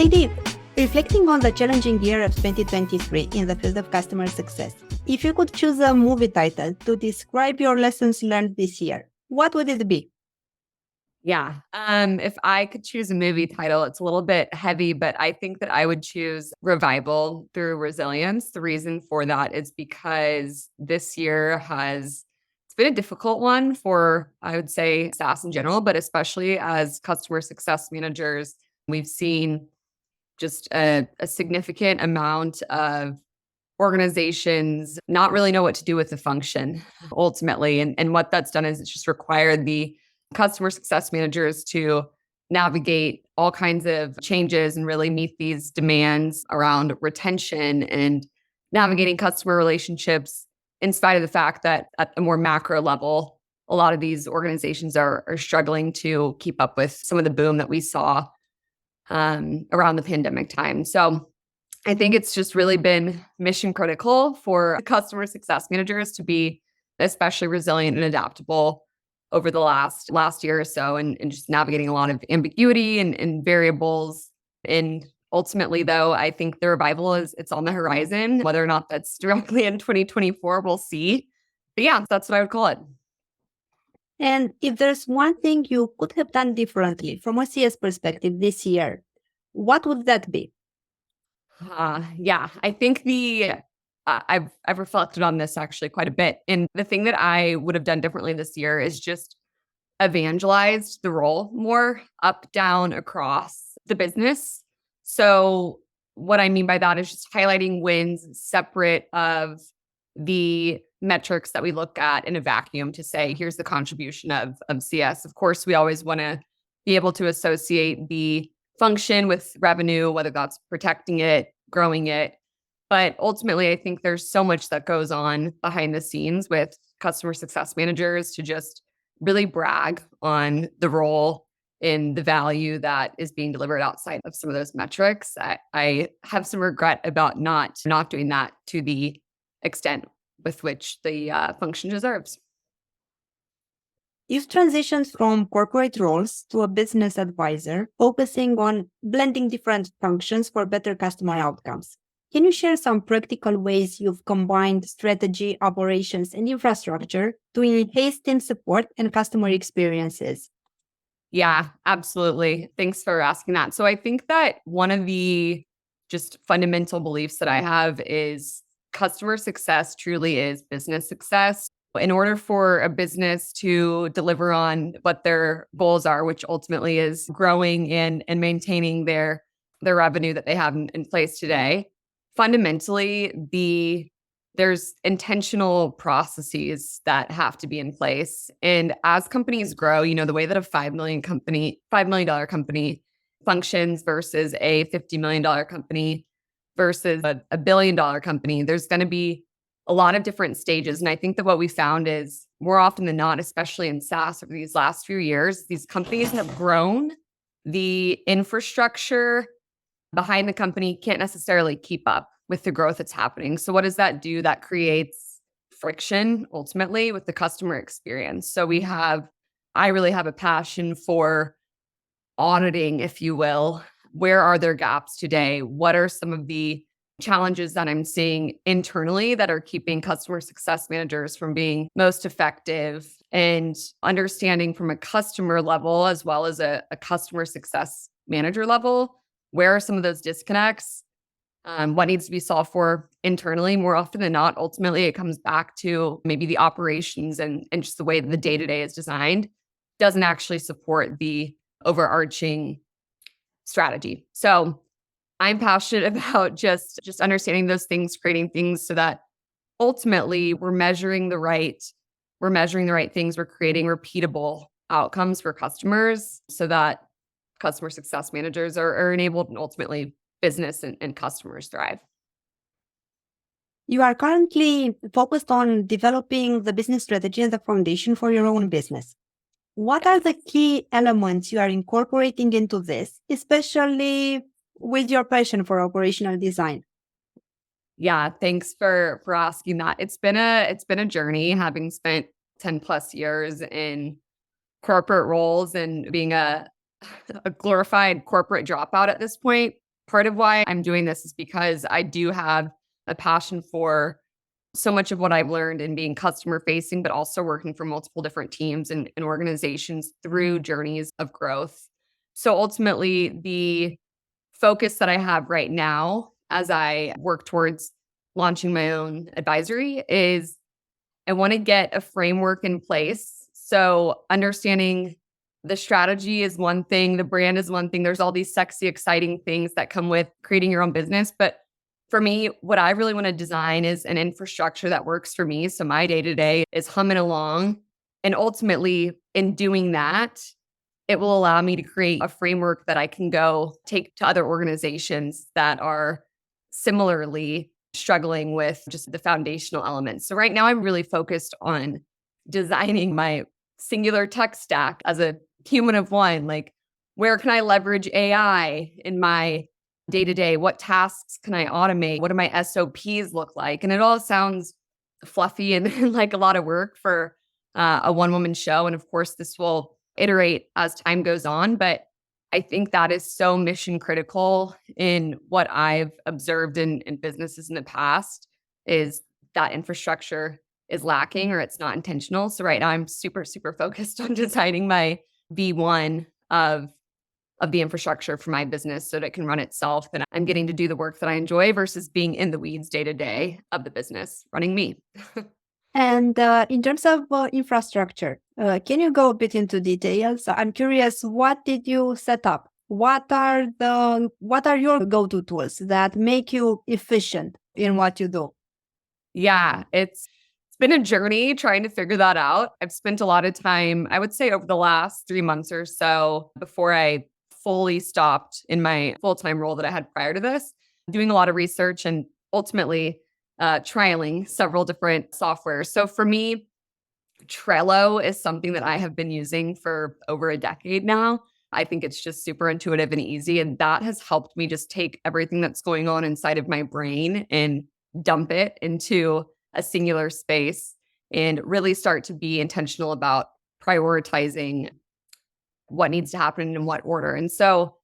Sadie, reflecting on the challenging year of 2023 in the field of customer success, if you could choose a movie title to describe your lessons learned this year, what would it be? Yeah. If I could choose a movie title, it's a little bit heavy, but I think that I would choose Revival Through Resilience. The reason for that is because this year it's been a difficult one for, I would say, SaaS in general, but especially as customer success managers, we've seen just a significant amount of organizations not really know what to do with the function ultimately. And what that's done is it's just required the customer success managers to navigate all kinds of changes and really meet these demands around retention and navigating customer relationships, in spite of the fact that at a more macro level, a lot of these organizations are struggling to keep up with some of the boom that we saw around the pandemic time. So I think it's just really been mission critical for customer success managers to be especially resilient and adaptable over the last year or so, and just navigating a lot of ambiguity and variables. And ultimately, though, I think the revival it's on the horizon. Whether or not that's directly in 2024, we'll see. But yeah, that's what I would call it. And if there's one thing you could have done differently from a CS perspective this year, what would that be? Yeah, I think I've reflected on this actually quite a bit. And the thing that I would have done differently this year is just evangelized the role more up, down, across the business. So what I mean by that is just highlighting wins separate of the metrics that we look at in a vacuum to say, here's the contribution of CS. Of course, we always want to be able to associate the function with revenue, whether that's protecting it, growing it. But ultimately, I think there's so much that goes on behind the scenes with customer success managers to just really brag on the role and the value that is being delivered outside of some of those metrics. I have some regret about not doing that to the extent with which the function deserves. You've transitioned from corporate roles to a business advisor, focusing on blending different functions for better customer outcomes. Can you share some practical ways you've combined strategy, operations, and infrastructure to enhance team support and customer experiences? Yeah, absolutely. Thanks for asking that. So I think that one of the just fundamental beliefs that I have is customer success truly is business success. In order for a business to deliver on what their goals are, which ultimately is growing and maintaining their revenue that they have in place today, fundamentally, there's intentional processes that have to be in place. And as companies grow, the way that a $5 million company functions versus a $50 million company versus a $1 billion company, there's going to be a lot of different stages. And I think that what we found is more often than not, especially in SaaS over these last few years, these companies have grown. The infrastructure behind the company can't necessarily keep up with the growth that's happening. So what does that do? That creates friction ultimately with the customer experience. So I really have a passion for auditing, if you will. Where are there gaps today? What are some of the challenges that I'm seeing internally that are keeping customer success managers from being most effective, and understanding from a customer level as well as a customer success manager level, where are some of those disconnects? What needs to be solved for internally? More often than not, ultimately, it comes back to maybe the operations and just the way that the day-to-day is designed doesn't actually support the overarching strategy. So I'm passionate about just understanding those things, creating things so that ultimately we're measuring the right things. We're creating repeatable outcomes for customers so that customer success managers are enabled, and ultimately business and customers thrive. You are currently focused on developing the business strategy as a foundation for your own business. What are the key elements you are incorporating into this, especially with your passion for operational design? Yeah, thanks for asking that. It's been a journey, having spent 10 plus years in corporate roles and being a glorified corporate dropout at this point. part of why I'm doing this is because I do have a passion for so much of what I've learned in being customer facing, but also working for multiple different teams and organizations through journeys of growth. So ultimately, the focus that I have right now as I work towards launching my own advisory is I want to get a framework in place. So understanding the strategy is one thing, the brand is one thing. There's all these sexy, exciting things that come with creating your own business. But for me, what I really want to design is an infrastructure that works for me. So my day to day is humming along. And ultimately, in doing that, it will allow me to create a framework that I can go take to other organizations that are similarly struggling with just the foundational elements. So right now I'm really focused on designing my singular tech stack as a human of one. Like, where can I leverage AI in my day to day? What tasks can I automate? What do my SOPs look like? And it all sounds fluffy and like a lot of work for a one woman show. And of course, this will iterate as time goes on. But I think that is so mission critical in what I've observed in businesses in the past is that infrastructure is lacking or it's not intentional. So right now I'm super, super focused on designing my V1 of the infrastructure for my business so that it can run itself. And I'm getting to do the work that I enjoy versus being in the weeds day to day of the business, running me. And in terms of infrastructure, can you go a bit into details? I'm curious, what did you set up? What are your go-to tools that make you efficient in what you do? Yeah, it's been a journey trying to figure that out. I've spent a lot of time, I would say over the last 3 months or so, before I fully stopped in my full-time role that I had prior to this, doing a lot of research and ultimately trialing several different softwares. So for me, Trello is something that I have been using for over a decade now. I think it's just super intuitive and easy. And that has helped me just take everything that's going on inside of my brain and dump it into a singular space and really start to be intentional about prioritizing what needs to happen in what order. And so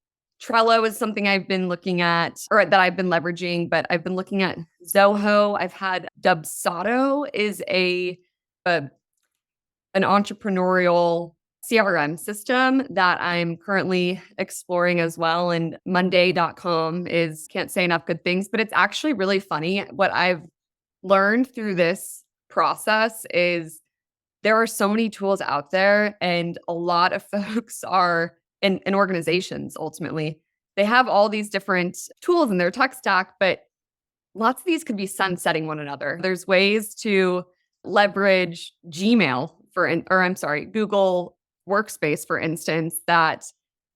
Trello is something I've been looking at or that I've been leveraging, but I've been looking at Zoho. I've had Dubsado is an entrepreneurial CRM system that I'm currently exploring as well. And Monday.com can't say enough good things, but it's actually really funny. What I've learned through this process is there are so many tools out there, and a lot of folks are in organizations ultimately. They have all these different tools in their tech stack, but lots of these could be sunsetting one another. There's ways to leverage Gmail Google Workspace, for instance, that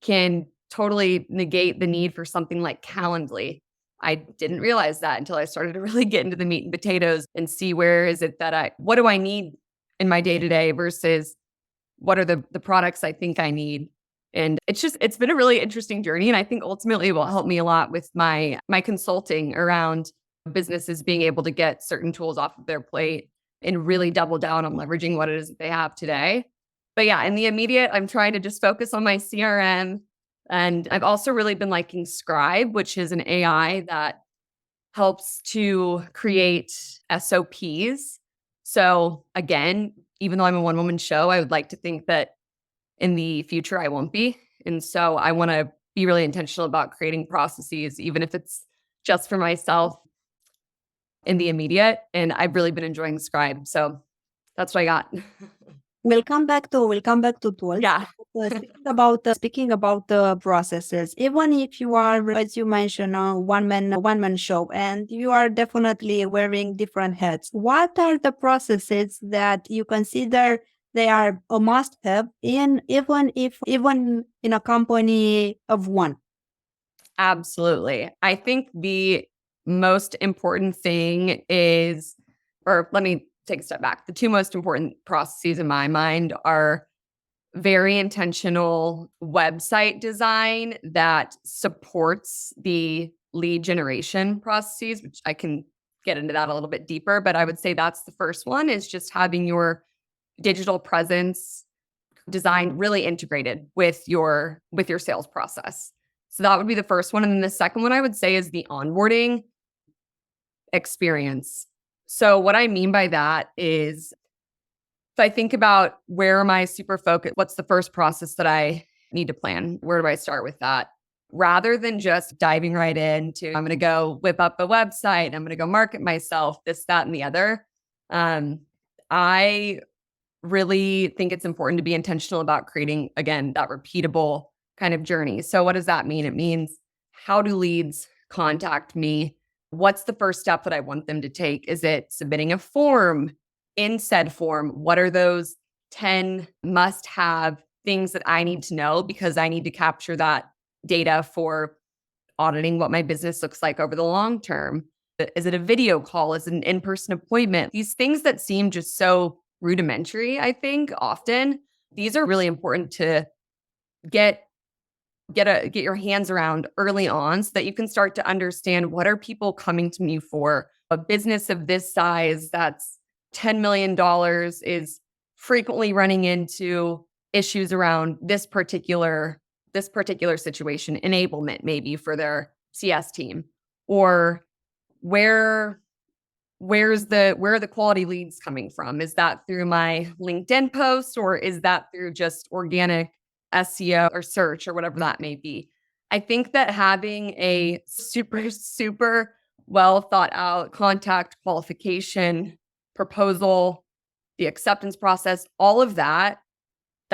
can totally negate the need for something like Calendly. I didn't realize that until I started to really get into the meat and potatoes and see what do I need in my day-to-day versus what are the products I think I need. And it's been a really interesting journey. And I think ultimately it will help me a lot with my consulting around businesses being able to get certain tools off of their plate and really double down on leveraging what it is that they have today. But yeah, in the immediate, I'm trying to just focus on my CRM. And I've also really been liking Scribe, which is an AI that helps to create SOPs. So again, even though I'm a one-woman show, I would like to think that in the future I won't be. And so I want to be really intentional about creating processes, even if it's just for myself in the immediate. And I've really been enjoying Scribe. So that's what I got. We'll come back to tools. Yeah. Speaking about the processes, even if you are, as you mentioned, a one man show, and you are definitely wearing different hats, what are the processes that you consider they are a must-have even in a company of one? Absolutely. I think the most important thing is, or let me take a step back. The two most important processes in my mind are very intentional website design that supports the lead generation processes, which I can get into that a little bit deeper. But I would say that's the first one, is just having your digital presence design really integrated with your sales process. So that would be the first one. And then the second one I would say is the onboarding experience. So what I mean by that is if I think about where am I super focused, what's the first process that I need to plan? Where do I start with that? Rather than just diving right into, I'm going to go whip up a website, I'm going to go market myself, this, that, and the other. I really think it's important to be intentional about creating, again, that repeatable kind of journey. So what does that mean? It means, how do leads contact me? What's the first step that I want them to take? Is it submitting a form? In said form, what are those 10 must-have things that I need to know because I need to capture that data for auditing what my business looks like over the long term? Is it a video call? Is it an in-person appointment? These things that seem just so rudimentary, I think often, these are really important to get your hands around early on so that you can start to understand, what are people coming to me for? A business of this size that's $10 million is frequently running into issues around this particular situation, enablement maybe for their CS team, or where are the quality leads coming from? Is that through my LinkedIn post, or is that through just organic SEO or search or whatever that may be? I think that having a super, super well thought out contact qualification proposal, the acceptance process, all of that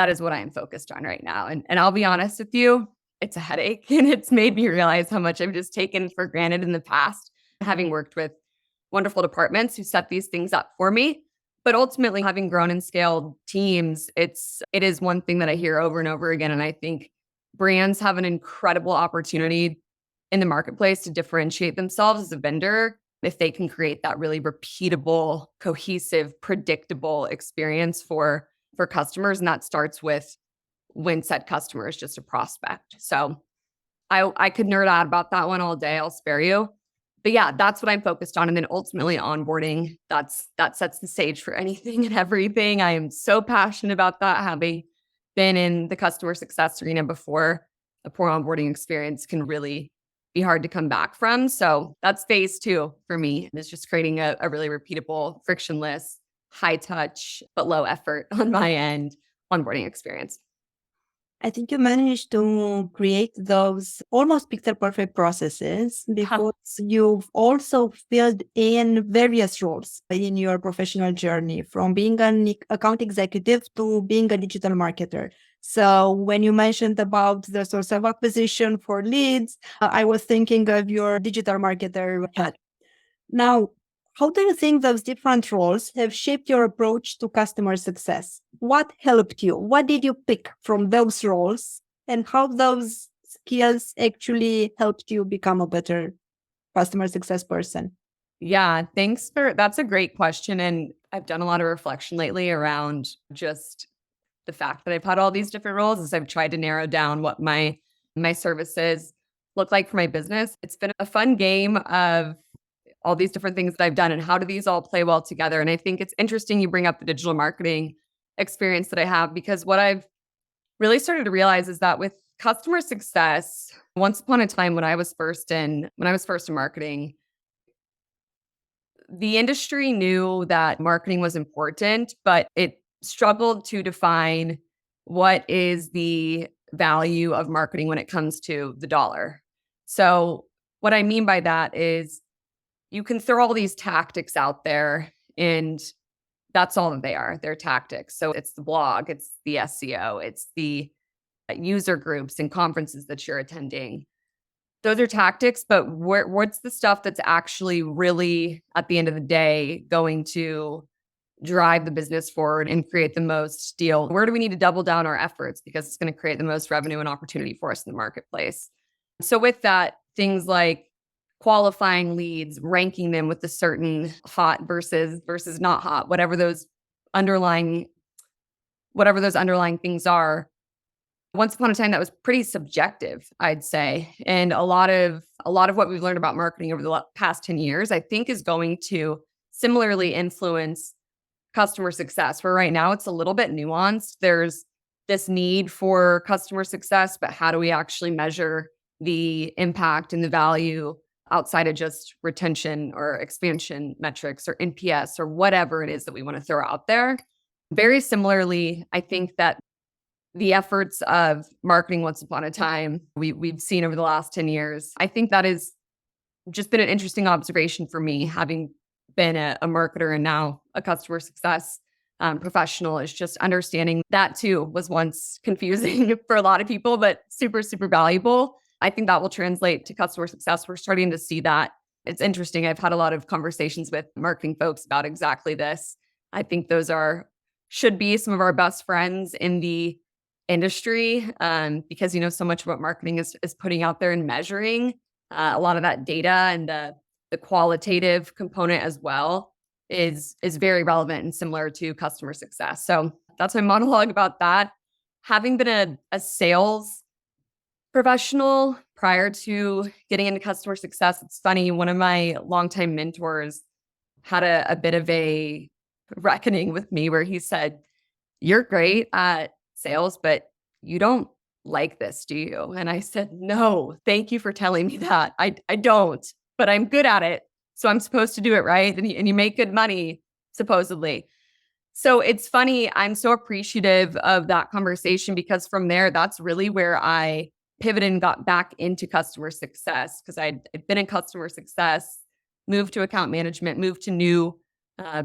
is what I am focused on right now. And I'll be honest with you, it's a headache, and it's made me realize how much I've just taken for granted in the past, having worked with wonderful departments who set these things up for me. But ultimately, having grown and scaled teams, it is one thing that I hear over and over again. And I think brands have an incredible opportunity in the marketplace to differentiate themselves as a vendor if they can create that really repeatable, cohesive, predictable experience for customers. And that starts with, when said customer is just a prospect. So I could nerd out about that one all day. I'll spare you. But yeah, that's what I'm focused on. And then ultimately onboarding, that sets the stage for anything and everything. I am so passionate about that, having been in the customer success arena before. A poor onboarding experience can really be hard to come back from. So that's phase 2 for me. It's just creating a really repeatable, frictionless, high touch, but low effort on my end onboarding experience. I think you managed to create those almost picture perfect processes because you've also filled in various roles in your professional journey, from being an account executive to being a digital marketer. So when you mentioned about the source of acquisition for leads, I was thinking of your digital marketer hat. Now, how do you think those different roles have shaped your approach to customer success? What helped you? What did you pick from those roles, and how those skills actually helped you become a better customer success person? Yeah, that's a great question. And I've done a lot of reflection lately around just the fact that I've had all these different roles as I've tried to narrow down what my services look like for my business. It's been a fun game of all these different things that I've done and how do these all play well together. And I think it's interesting you bring up the digital marketing experience that I have, because what I've really started to realize is that with customer success, once upon a time when I was first in marketing, the industry knew that marketing was important, but it struggled to define what is the value of marketing when it comes to the dollar. So what I mean by that is, you can throw all these tactics out there, and that's all that they are. They're tactics. So it's the blog, it's the SEO, it's the user groups and conferences that you're attending. Those are tactics, but what's the stuff that's actually really, at the end of the day, going to drive the business forward and create the most deal? Where do we need to double down our efforts because it's going to create the most revenue and opportunity for us in the marketplace? So with that, things like qualifying leads, ranking them with a certain hot versus not hot, whatever those underlying things are. Once upon a time, that was pretty subjective, I'd say. And a lot of what we've learned about marketing over the past 10 years, I think, is going to similarly influence customer success, where right now it's a little bit nuanced. There's this need for customer success, but how do we actually measure the impact and the value outside of just retention or expansion metrics or NPS or whatever it is that we want to throw out there. Very similarly, I think that the efforts of marketing once upon a time, we've seen over the last 10 years, I think that has just been an interesting observation for me, having been a marketer and now a customer success professional, is just understanding that too was once confusing for a lot of people, but super, super valuable. I think that will translate to customer success. We're starting to see that. It's interesting. I've had a lot of conversations with marketing folks about exactly this. I think those should be some of our best friends in the industry, because so much of what marketing is putting out there and measuring. A lot of that data and the qualitative component as well is very relevant and similar to customer success. So that's my monologue about that. Having been a sales professional prior to getting into customer success, it's funny, one of my longtime mentors had a bit of a reckoning with me where he said, "You're great at sales, but you don't like this, do you?" And I said, "No, thank you for telling me that. I don't, but I'm good at it. So I'm supposed to do it, right? And you make good money, supposedly." So it's funny. I'm so appreciative of that conversation, because from there, that's really where I pivoted and got back into customer success, because I'd been in customer success, moved to account management, moved to new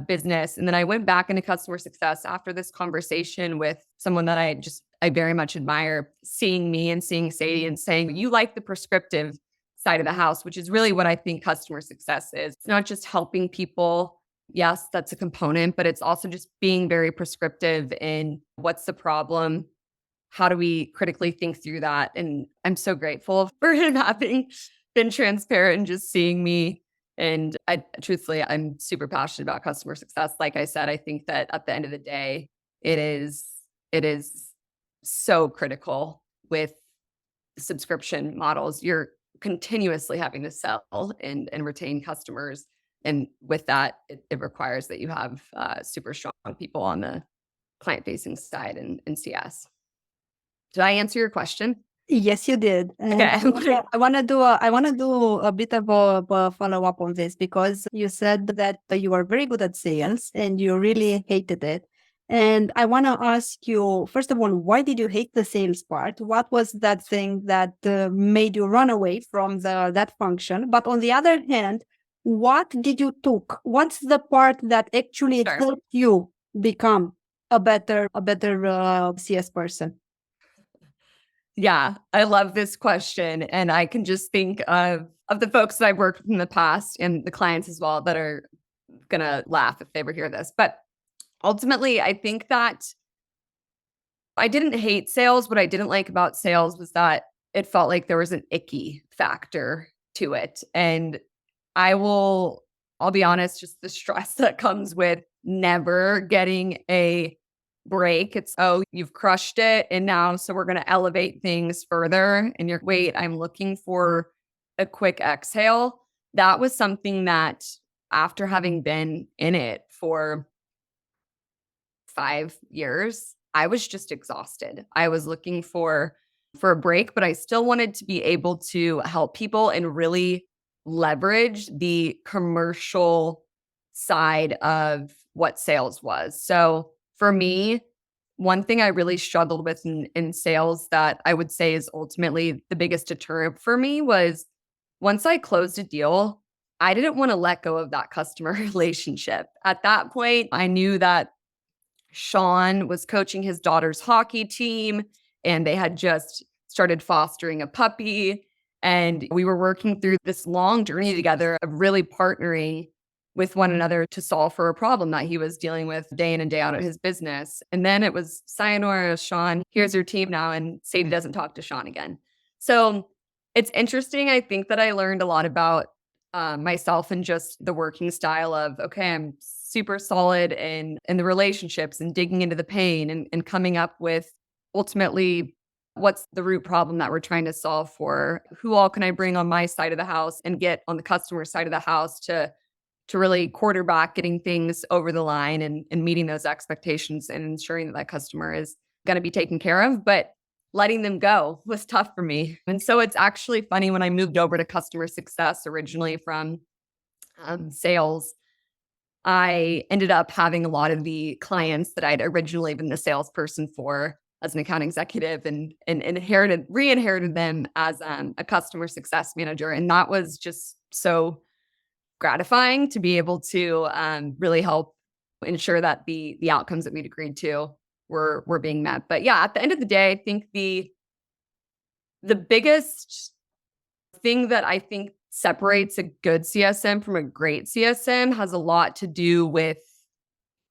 business. And then I went back into customer success after this conversation with someone that I very much admire, seeing me and seeing Sadie and saying, "You like the prescriptive side of the house," which is really what I think customer success is. It's not just helping people. Yes, that's a component, but it's also just being very prescriptive in what's the problem. How do we critically think through that? And I'm so grateful for him having been transparent and just seeing me. And truthfully, I'm super passionate about customer success. Like I said, I think that at the end of the day, it is so critical with subscription models. You're continuously having to sell and retain customers. And with that, it requires that you have super strong people on the client-facing side and CS. Did I answer your question? Yes, you did. And Okay. I want to do a bit of a follow up on this, because you said that you are very good at sales and you really hated it. And I want to ask you, first of all, why did you hate the sales part? What was that thing that made you run away from that function? But on the other hand, what did you took? What's the part that actually Sure. helped you become a better CS person? Yeah, I love this question. And I can just think of the folks that I've worked with in the past and the clients as well that are going to laugh if they ever hear this. But ultimately, I think that I didn't hate sales. What I didn't like about sales was that it felt like there was an icky factor to it. And I'll be honest, just the stress that comes with never getting a break. It's, "Oh, you've crushed it. And now, so we're going to elevate things further." And wait, I'm looking for a quick exhale. That was something that, after having been in it for 5 years, I was just exhausted. I was looking for a break, but I still wanted to be able to help people and really leverage the commercial side of what sales was. So for me, one thing I really struggled with in sales that I would say is ultimately the biggest deterrent for me was, once I closed a deal, I didn't want to let go of that customer relationship. At that point, I knew that Sean was coaching his daughter's hockey team, and they had just started fostering a puppy. And we were working through this long journey together of really partnering with one another to solve for a problem that he was dealing with day in and day out at his business. And then it was, "Sayonara, Sean, here's your team now." And Sadie doesn't talk to Sean again. So it's interesting. I think that I learned a lot about myself and just the working style of, okay, I'm super solid in the relationships and digging into the pain and coming up with ultimately what's the root problem that we're trying to solve for. Who all can I bring on my side of the house and get on the customer side of the house to really quarterback getting things over the line and meeting those expectations and ensuring that customer is going to be taken care of. But letting them go was tough for me. And so it's actually funny when I moved over to customer success originally from sales, I ended up having a lot of the clients that I'd originally been the salesperson for as an account executive and re-inherited them as a customer success manager. And that was just so gratifying to be able to really help ensure that the outcomes that we'd agreed to were being met. But yeah, at the end of the day, I think the biggest thing that I think separates a good CSM from a great CSM has a lot to do with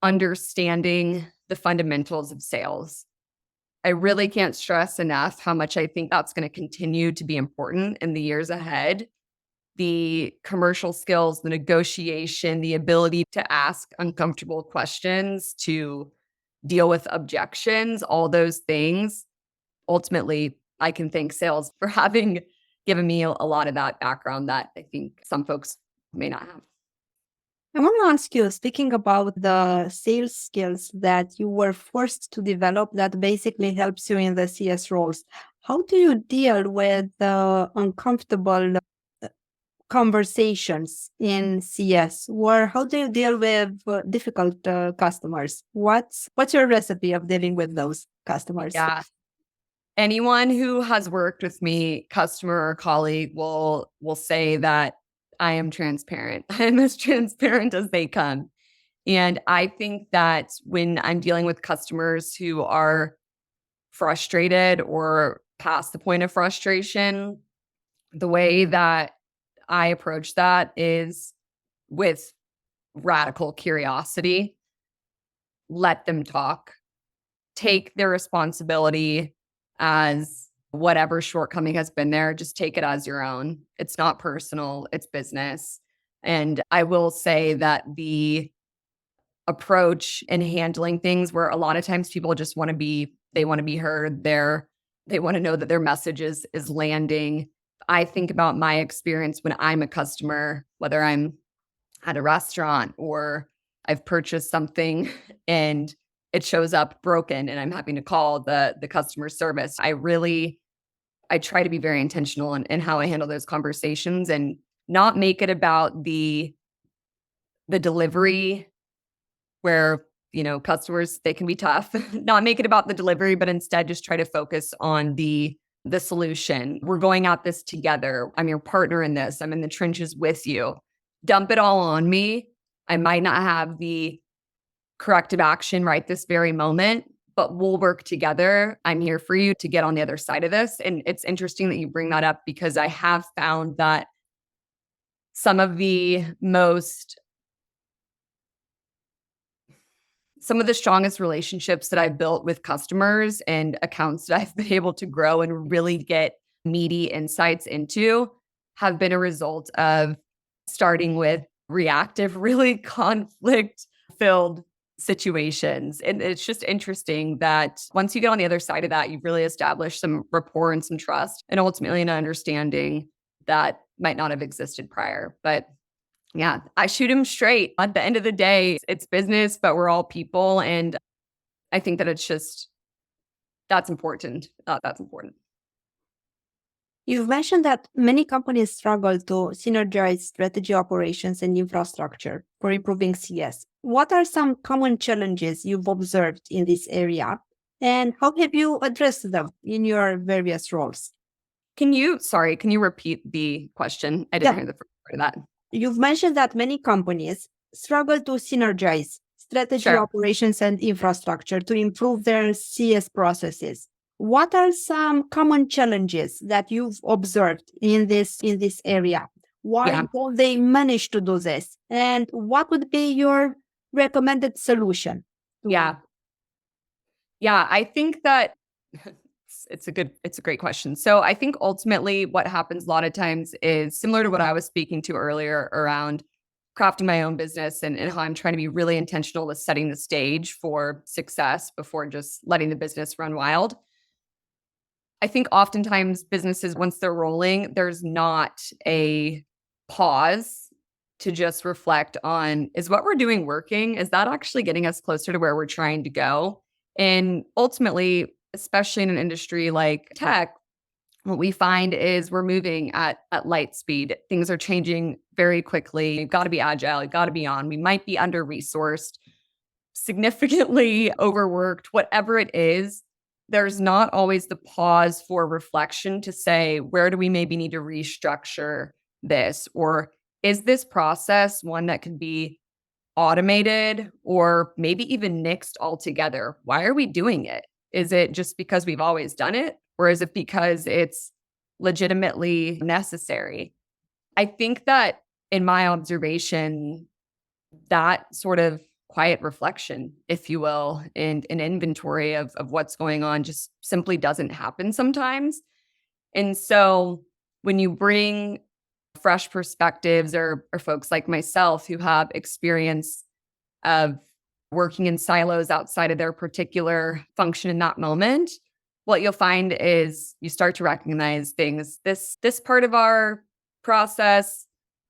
understanding the fundamentals of sales. I really can't stress enough how much I think that's going to continue to be important in the years ahead. The commercial skills, the negotiation, the ability to ask uncomfortable questions, to deal with objections, all those things. Ultimately, I can thank sales for having given me a lot of that background that I think some folks may not have. I want to ask you, speaking about the sales skills that you were forced to develop that basically helps you in the CS roles, how do you deal with the uncomfortable conversations in CS? Or how do you deal with difficult customers? What's your recipe of dealing with those customers? Yeah. Anyone who has worked with me, customer or colleague, will say that I am transparent. I'm as transparent as they come. And I think that when I'm dealing with customers who are frustrated or past the point of frustration, the way that I approach that is with radical curiosity. Let them talk. Take their responsibility as whatever shortcoming has been there. Just take it as your own. It's not personal, it's business. And I will say that the approach in handling things where a lot of times people just want to be, they want to be heard, they want to know that their message is landing. I think about my experience when I'm a customer, whether I'm at a restaurant or I've purchased something and it shows up broken and I'm having to call the customer service. I try to be very intentional in how I handle those conversations and not make it about the delivery where, customers, they can be tough, not make it about the delivery, but instead just try to focus on the solution. We're going at this together. I'm your partner in this. I'm in the trenches with you. Dump it all on me. I might not have the corrective action right this very moment, but we'll work together. I'm here for you to get on the other side of this. And it's interesting that you bring that up because I have found that some of the strongest relationships that I've built with customers and accounts that I've been able to grow and really get meaty insights into have been a result of starting with reactive, really conflict-filled situations. And it's just interesting that once you get on the other side of that, you've really established some rapport and some trust and ultimately an understanding that might not have existed prior. But yeah, I shoot them straight. At the end of the day, it's business, but we're all people. And I think that that's important. That's important. You've mentioned that many companies struggle to synergize strategy, operations, and infrastructure for improving CS. What are some common challenges you've observed in this area, and how have you addressed them in your various roles? Can you repeat the question? I didn't hear the first part of that. You've mentioned that many companies struggle to synergize strategy, operations, and infrastructure to improve their CS processes. What are some common challenges that you've observed in this area? Why don't they manage to do this? And what would be your recommended solution? Yeah, I think that it's a great question. So I think ultimately what happens a lot of times is similar to what I was speaking to earlier around crafting my own business and how I'm trying to be really intentional with setting the stage for success before just letting the business run wild. I think oftentimes businesses, once they're rolling, there's not a pause to just reflect on, is what we're doing working? Is that actually getting us closer to where we're trying to go? And ultimately, especially in an industry like tech, what we find is we're moving at light speed. Things are changing very quickly. You've got to be agile. You've got to be on. We might be under-resourced, significantly overworked, whatever it is. There's not always the pause for reflection to say, where do we maybe need to restructure this? Or is this process one that could be automated or maybe even nixed altogether? Why are we doing it? Is it just because we've always done it? Or is it because it's legitimately necessary? I think that in my observation, that sort of quiet reflection, if you will, and an inventory of what's going on just simply doesn't happen sometimes. And so when you bring fresh perspectives or folks like myself who have experience of working in silos outside of their particular function in that moment, what you'll find is you start to recognize things. This part of our process,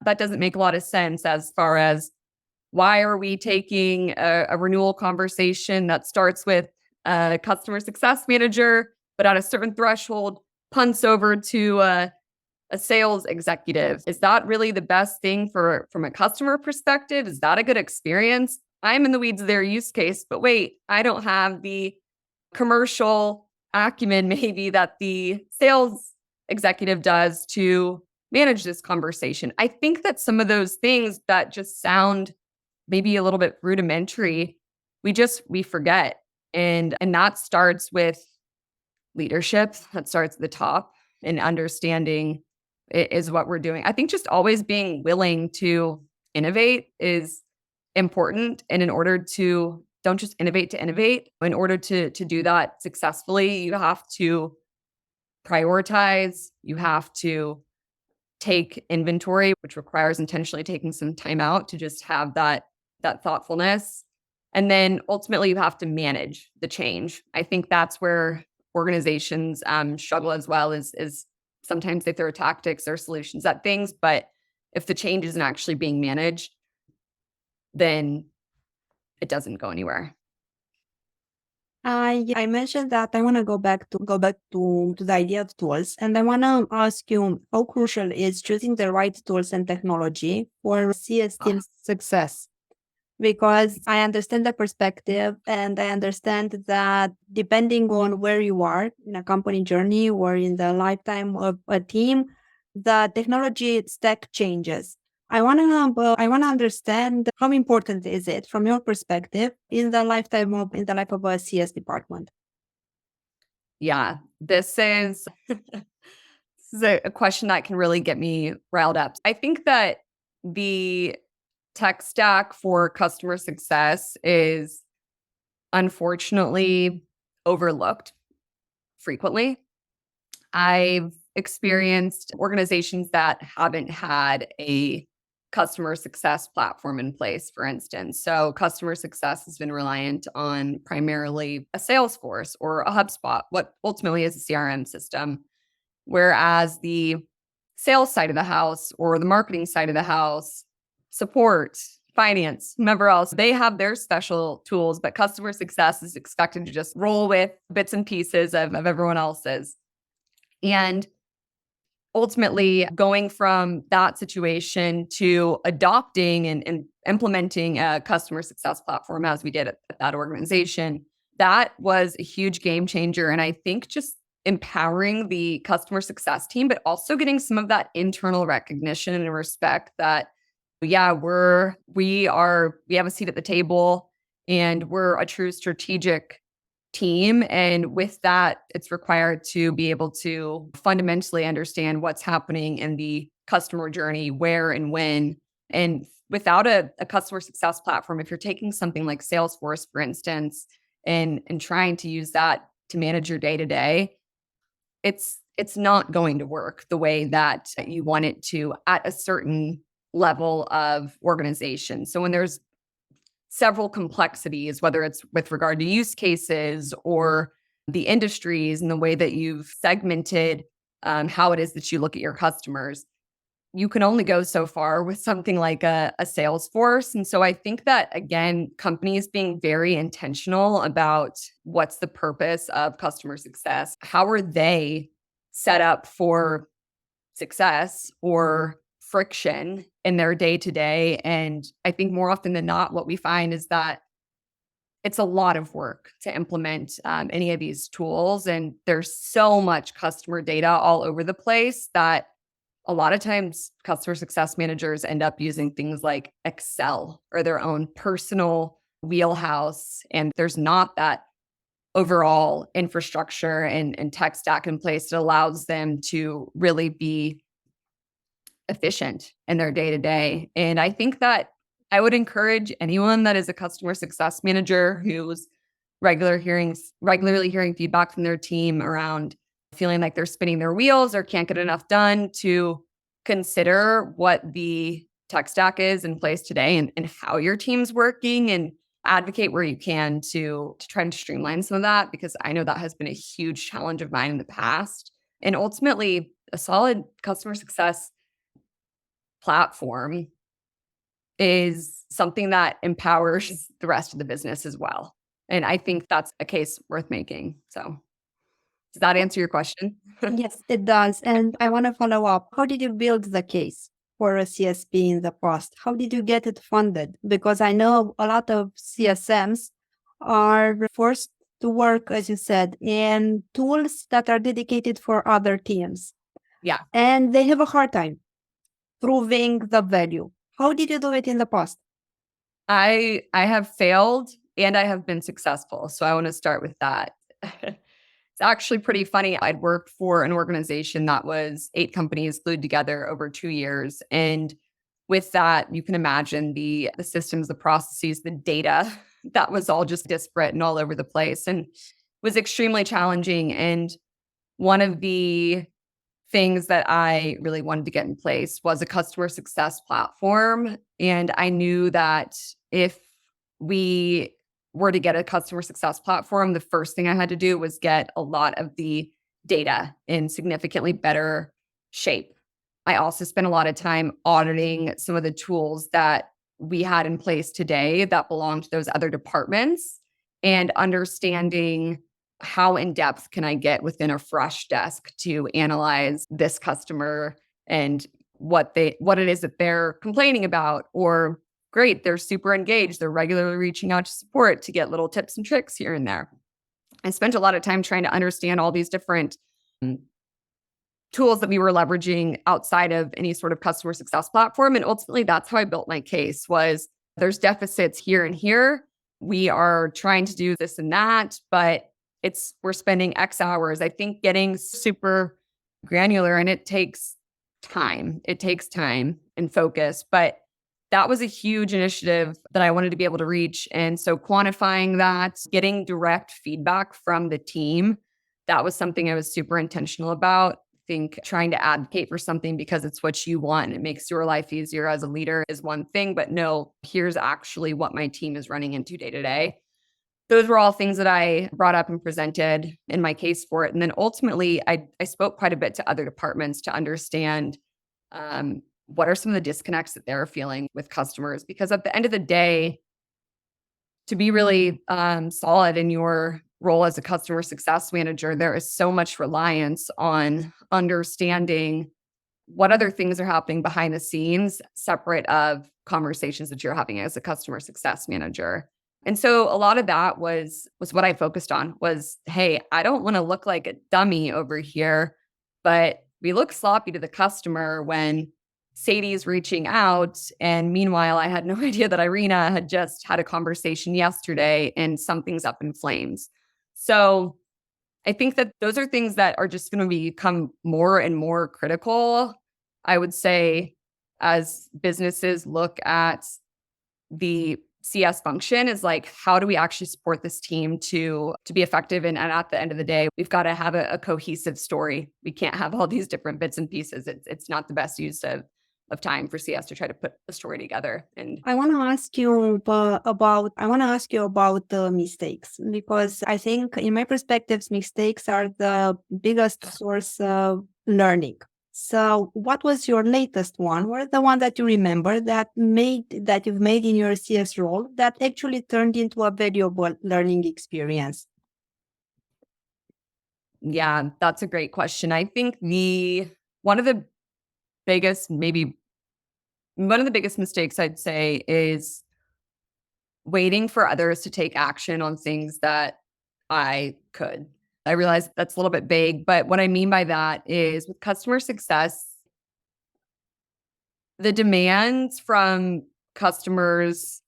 that doesn't make a lot of sense as far as why are we taking a renewal conversation that starts with a customer success manager, but at a certain threshold punts over to a sales executive? Is that really the best thing from a customer perspective? Is that a good experience? I'm in the weeds of their use case, but wait, I don't have the commercial acumen maybe that the sales executive does to manage this conversation. I think that some of those things that just sound maybe a little bit rudimentary, we forget. And that starts with leadership. That starts at the top, and understanding is what we're doing. I think just always being willing to innovate is important. And in order to don't just innovate to innovate. In order to do that successfully, you have to prioritize, you have to take inventory, which requires intentionally taking some time out to just have that thoughtfulness. And then ultimately you have to manage the change. I think that's where organizations struggle as well, is sometimes they throw tactics or solutions at things, but if the change isn't actually being managed, then it doesn't go anywhere. I mentioned that I want to go back to the idea of tools, and I want to ask you how crucial is choosing the right tools and technology for CS team's success. Because I understand the perspective, and I understand that depending on where you are in a company journey or in the lifetime of a team, the technology stack changes. I want to understand how important is it from your perspective in the life of a CS department. Yeah, this is a question that can really get me riled up. I think that the tech stack for customer success is unfortunately overlooked frequently. I've experienced organizations that haven't had a customer success platform in place, for instance. So customer success has been reliant on primarily a Salesforce or a HubSpot, what ultimately is a CRM system, whereas the sales side of the house or the marketing side of the house, support, finance, whomever else, they have their special tools, but customer success is expected to just roll with bits and pieces of everyone else's. And ultimately, going from that situation to adopting and implementing a customer success platform, as we did at that organization, that was a huge game changer. And I think just empowering the customer success team, but also getting some of that internal recognition and respect that, yeah, we have a seat at the table and we're a true strategic team. And with that, it's required to be able to fundamentally understand what's happening in the customer journey, where and when. And without a customer success platform, if you're taking something like Salesforce, for instance, and trying to use that to manage your day-to-day, it's not going to work the way that you want it to at a certain level of organization. So when there's several complexities, whether it's with regard to use cases or the industries and the way that you've segmented how it is that you look at your customers, you can only go so far with something like a Salesforce. And so I think that, again, companies being very intentional about what's the purpose of customer success, how are they set up for success or friction in their day to day. And I think more often than not, what we find is that it's a lot of work to implement any of these tools. And there's so much customer data all over the place that a lot of times customer success managers end up using things like Excel or their own personal wheelhouse. And there's not that overall infrastructure and tech stack in place that allows them to really be efficient in their day to day. And I think that I would encourage anyone that is a customer success manager who's regularly hearing feedback from their team around feeling like they're spinning their wheels or can't get enough done to consider what the tech stack is in place today and how your team's working, and advocate where you can to try and streamline some of that, because I know that has been a huge challenge of mine in the past. And ultimately, a solid customer success platform is something that empowers the rest of the business as well. And I think that's a case worth making. So does that answer your question? Yes, it does. And I want to follow up. How did you build the case for a CSP in the past? How did you get it funded? Because I know a lot of CSMs are forced to work, as you said, in tools that are dedicated for other teams. Yeah. And they have a hard time proving the value. How did you do it in the past? I have failed and I have been successful. So I want to start with that. It's actually pretty funny. I'd worked for an organization that was 8 companies glued together over 2 years. And with that, you can imagine the systems, the processes, the data that was all just disparate and all over the place, and was extremely challenging. And one of the things that I really wanted to get in place was a customer success platform. And I knew that if we were to get a customer success platform, the first thing I had to do was get a lot of the data in significantly better shape. I also spent a lot of time auditing some of the tools that we had in place today that belonged to those other departments, and understanding how in depth can I get within a fresh desk to analyze this customer and what it is that they're complaining about. Or great, they're super engaged, they're regularly reaching out to support to get little tips and tricks here and there. I spent a lot of time trying to understand all these different tools that we were leveraging outside of any sort of customer success platform. And ultimately, that's how I built my case. Was there's deficits here and here. We are trying to do this and that, but we're spending X hours. I think getting super granular, and it takes time. It takes time and focus, but that was a huge initiative that I wanted to be able to reach. And so quantifying that, getting direct feedback from the team, that was something I was super intentional about. I think trying to advocate for something because it's what you want and it makes your life easier as a leader is one thing, but no, here's actually what my team is running into day to day. Those were all things that I brought up and presented in my case for it. And then ultimately, I spoke quite a bit to other departments to understand what are some of the disconnects that they're feeling with customers. Because at the end of the day, to be really solid in your role as a customer success manager, there is so much reliance on understanding what other things are happening behind the scenes, separate of conversations that you're having as a customer success manager. And so a lot of that was what I focused on was, hey, I don't want to look like a dummy over here, but we look sloppy to the customer when Sadie's reaching out. And meanwhile, I had no idea that Irina had just had a conversation yesterday and something's up in flames. So I think that those are things that are just going to become more and more critical, I would say, as businesses look at the CS function, is like, how do we actually support this team to be effective? And at the end of the day, we've got to have a cohesive story. We can't have all these different bits and pieces. It's not the best use of time for CS to try to put a story together. And I want to ask you about the mistakes, because I think in my perspectives, mistakes are the biggest source of learning. So what was your latest one, or the one that you remember that you've made in your CS role that actually turned into a valuable learning experience? Yeah, that's a great question. I think one of the biggest, maybe one of the biggest mistakes I'd say is waiting for others to take action on things that I could. I realize that's a little bit vague, but what I mean by that is with customer success, the demands from customers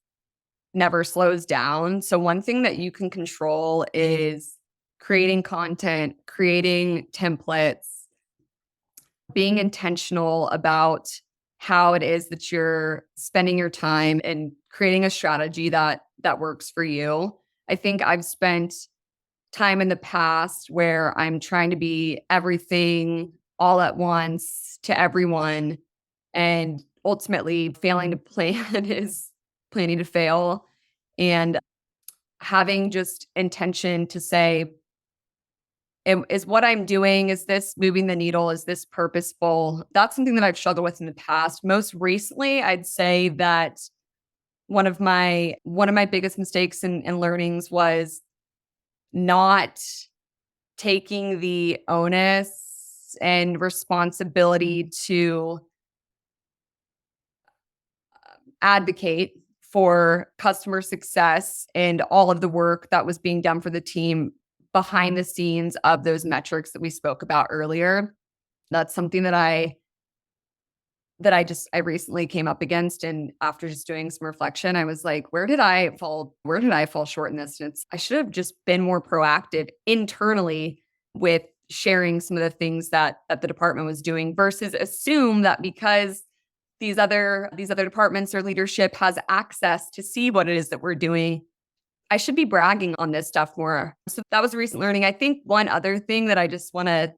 never slows down. So one thing that you can control is creating content, creating templates, being intentional about how it is that you're spending your time and creating a strategy that works for you. I think I've spent time in the past where I'm trying to be everything all at once to everyone, and ultimately failing to plan is planning to fail. And having just intention to say, is what I'm doing, is this moving the needle? Is this purposeful? That's something that I've struggled with in the past. Most recently, I'd say that one of my biggest mistakes and learnings was not taking the onus and responsibility to advocate for customer success and all of the work that was being done for the team behind the scenes of those metrics that we spoke about earlier. That's something that I recently came up against, and after just doing some reflection, I was like, where did I fall short in this? And I should have just been more proactive internally with sharing some of the things that the department was doing, versus assume that because these other departments or leadership has access to see what it is that we're doing, I should be bragging on this stuff more. So that was a recent learning. I think one other thing that I just want to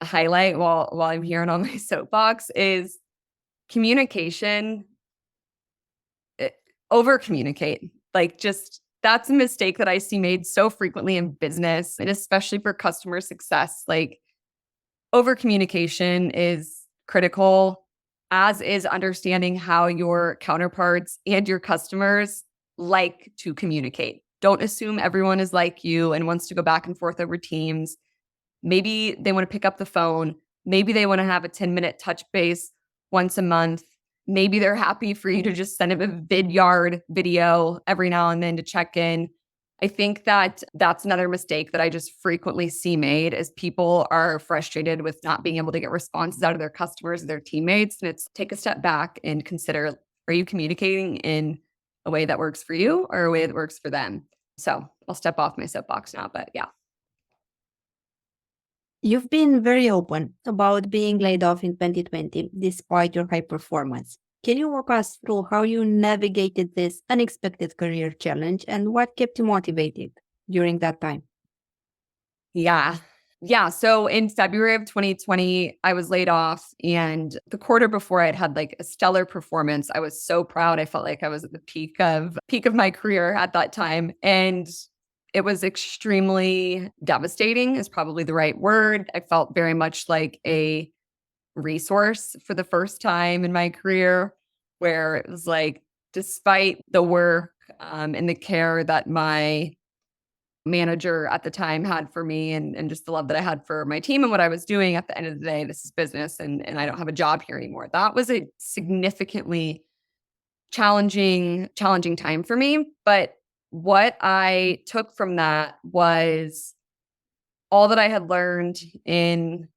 highlight while I'm here and on my soapbox is communication. Over communicate. Like, just that's a mistake that I see made so frequently in business, and especially for customer success. Like, over communication is critical, as is understanding how your counterparts and your customers like to communicate. Don't assume everyone is like you and wants to go back and forth over Teams. Maybe they want to pick up the phone. Maybe they want to have a 10-minute touch base once a month. Maybe they're happy for you to just send them a vidyard video every now and then to check in. I think that that's another mistake that I just frequently see made, is people are frustrated with not being able to get responses out of their customers, their teammates. And it's take a step back and consider, are you communicating in a way that works for you or a way that works for them? So I'll step off my soapbox now, but yeah. You've been very open about being laid off in 2020 despite your high performance. Can you walk us through how you navigated this unexpected career challenge and what kept you motivated during that time? Yeah. Yeah. So in February of 2020, I was laid off, and the quarter before I'd had like a stellar performance. I was so proud. I felt like I was at the peak of my career at that time. And it was extremely devastating, is probably the right word. I felt very much like a resource for the first time in my career, where it was like, despite the work and the care that my manager at the time had for me, and just the love that I had for my team and what I was doing, at the end of the day, this is business, and I don't have a job here anymore. That was a significantly challenging time for me. But what I took from that was all that I had learned in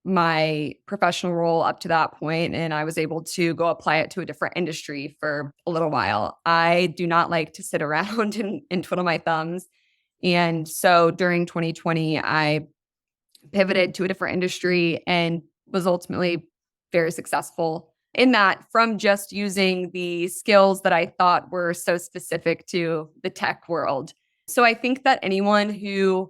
my professional role up to that point, and I was able to go apply it to a different industry for a little while. I do not like to sit around and twiddle my thumbs. And so during 2020, I pivoted to a different industry and was ultimately very successful in that, from just using the skills that I thought were so specific to the tech world. So I think that anyone who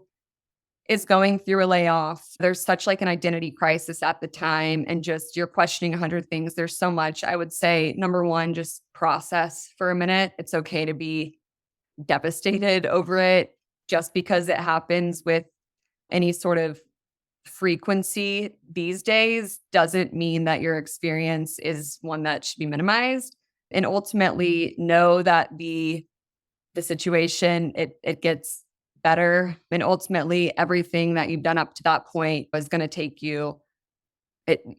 is going through a layoff, there's such like an identity crisis at the time, and just you're questioning 100 things. There's so much. I would say, number one, just process for a minute. It's okay to be devastated over it, just because it happens with any sort of frequency these days doesn't mean that your experience is one that should be minimized. And ultimately know that the situation, it gets better. And ultimately everything that you've done up to that point is going to take you,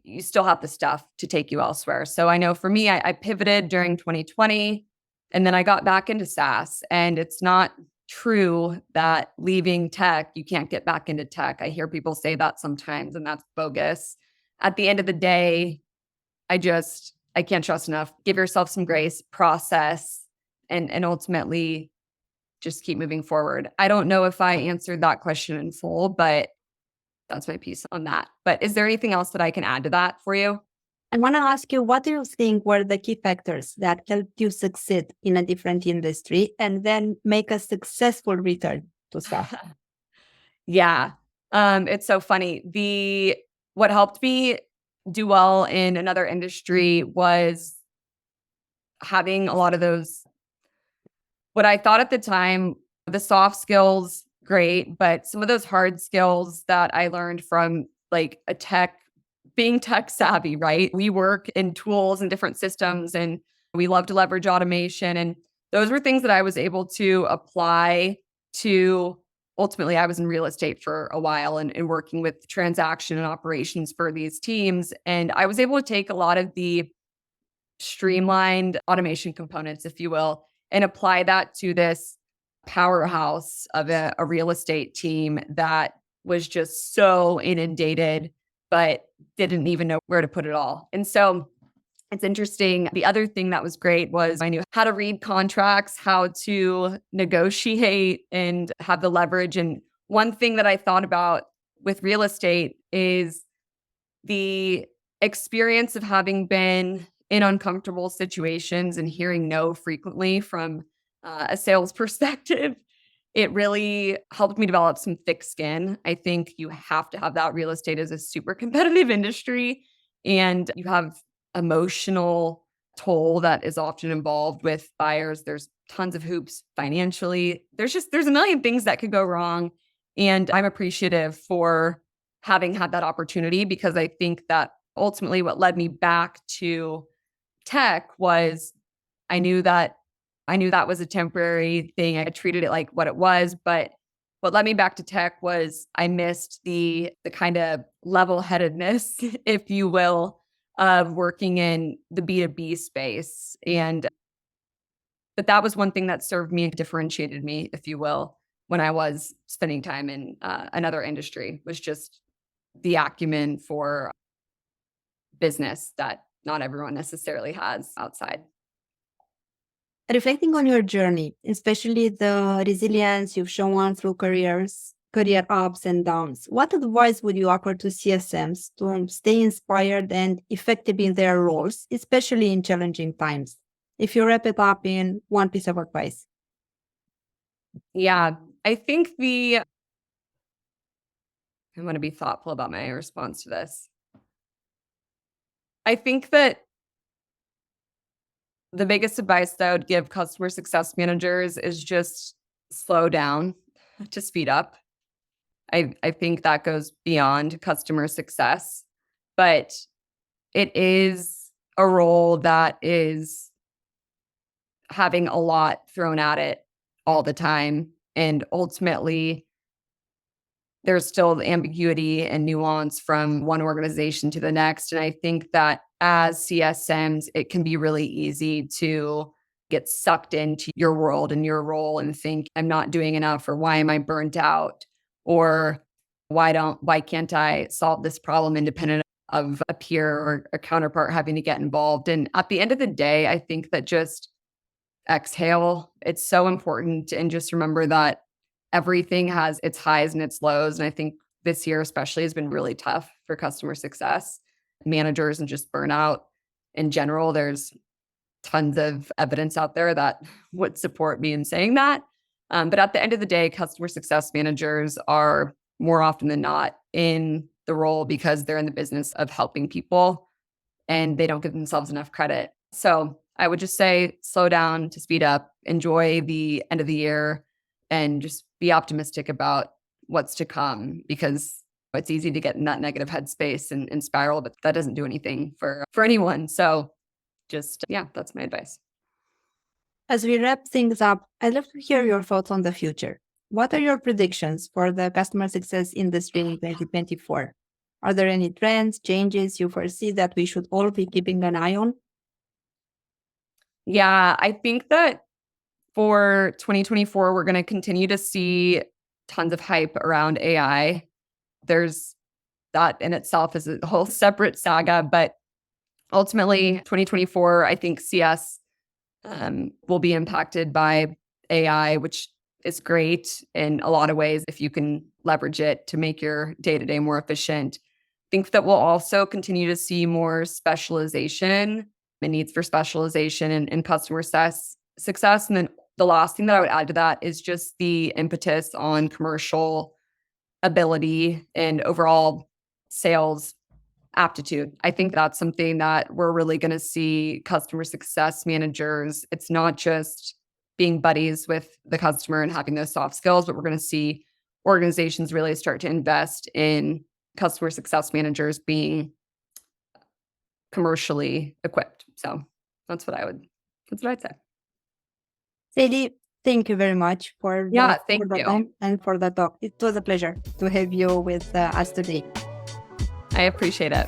you still have the stuff to take you elsewhere. So I know for me, I pivoted during 2020 and then I got back into SaaS. And it's not true that leaving tech, you can't get back into tech. I hear people say that sometimes, and that's bogus. At the end of the day, I can't trust enough. Give yourself some grace, process, and ultimately just keep moving forward. I don't know if I answered that question in full, but that's my piece on that. But is there anything else that I can add to that for you? I want to ask you, what do you think were the key factors that helped you succeed in a different industry and then make a successful return to SaaS? Yeah. It's so funny. What helped me do well in another industry was having a lot of those, what I thought at the time, the soft skills, great, but some of those hard skills that I learned from like being tech savvy, right? We work in tools and different systems and we love to leverage automation. And those were things that I was able to apply to, ultimately, I was in real estate for a while and working with transaction and operations for these teams. And I was able to take a lot of the streamlined automation components, if you will, and apply that to this powerhouse of a real estate team that was just so inundated, but didn't even know where to put it all. And so it's interesting. The other thing that was great was I knew how to read contracts, how to negotiate and have the leverage. And one thing that I thought about with real estate is the experience of having been in uncomfortable situations and hearing no frequently from a sales perspective. It really helped me develop some thick skin. I think you have to have that. Real estate is a super competitive industry and you have emotional toll that is often involved with buyers. There's tons of hoops financially. There's a million things that could go wrong. And I'm appreciative for having had that opportunity because I think that ultimately what led me back to tech was I knew that was a temporary thing. I treated it like what it was, but what led me back to tech was I missed the kind of level-headedness, if you will, of working in the B2B space. But that was one thing that served me and differentiated me, if you will, when I was spending time in another industry, was just the acumen for business that not everyone necessarily has outside. Reflecting on your journey, especially the resilience you've shown through career ups and downs, what advice would you offer to CSMs to stay inspired and effective in their roles, especially in challenging times? If you wrap it up in one piece of advice. Yeah, I think I want to be thoughtful about my response to this. I think that the biggest advice that I would give customer success managers is just slow down to speed up. I think that goes beyond customer success, but it is a role that is having a lot thrown at it all the time. And ultimately, there's still the ambiguity and nuance from one organization to the next. And I think that as CSMs, it can be really easy to get sucked into your world and your role and think, I'm not doing enough, or why am I burnt out? Or why can't I solve this problem independent of a peer or a counterpart having to get involved? And at the end of the day, I think that just exhale. It's so important. And just remember that everything has its highs and its lows. And I think this year especially has been really tough for customer success managers and just burnout in general. There's tons of evidence out there that would support me in saying that. But at the end of the day, customer success managers are more often than not in the role because they're in the business of helping people and they don't give themselves enough credit. So I would just say slow down to speed up, enjoy the end of the year, and just be optimistic about what's to come because it's easy to get in that negative headspace and spiral, but that doesn't do anything for anyone. So just, yeah, that's my advice. As we wrap things up, I'd love to hear your thoughts on the future. What are your predictions for the customer success industry in 2024? Are there any trends, changes you foresee that we should all be keeping an eye on? Yeah, I think that for 2024, we're going to continue to see tons of hype around AI. There's that in itself is a whole separate saga, but ultimately 2024, I think CS will be impacted by AI, which is great in a lot of ways if you can leverage it to make your day-to-day more efficient. I think that we'll also continue to see more specialization and needs for specialization and customer success. And then the last thing that I would add to that is just the impetus on commercial ability and overall sales aptitude. I think that's something that we're really going to see customer success managers. It's not just being buddies with the customer and having those soft skills, but we're going to see organizations really start to invest in customer success managers being commercially equipped. So that's what I'd say. Sadie, thank you very much for Thank the you. time and for the talk. It was a pleasure to have you with us today. I appreciate it.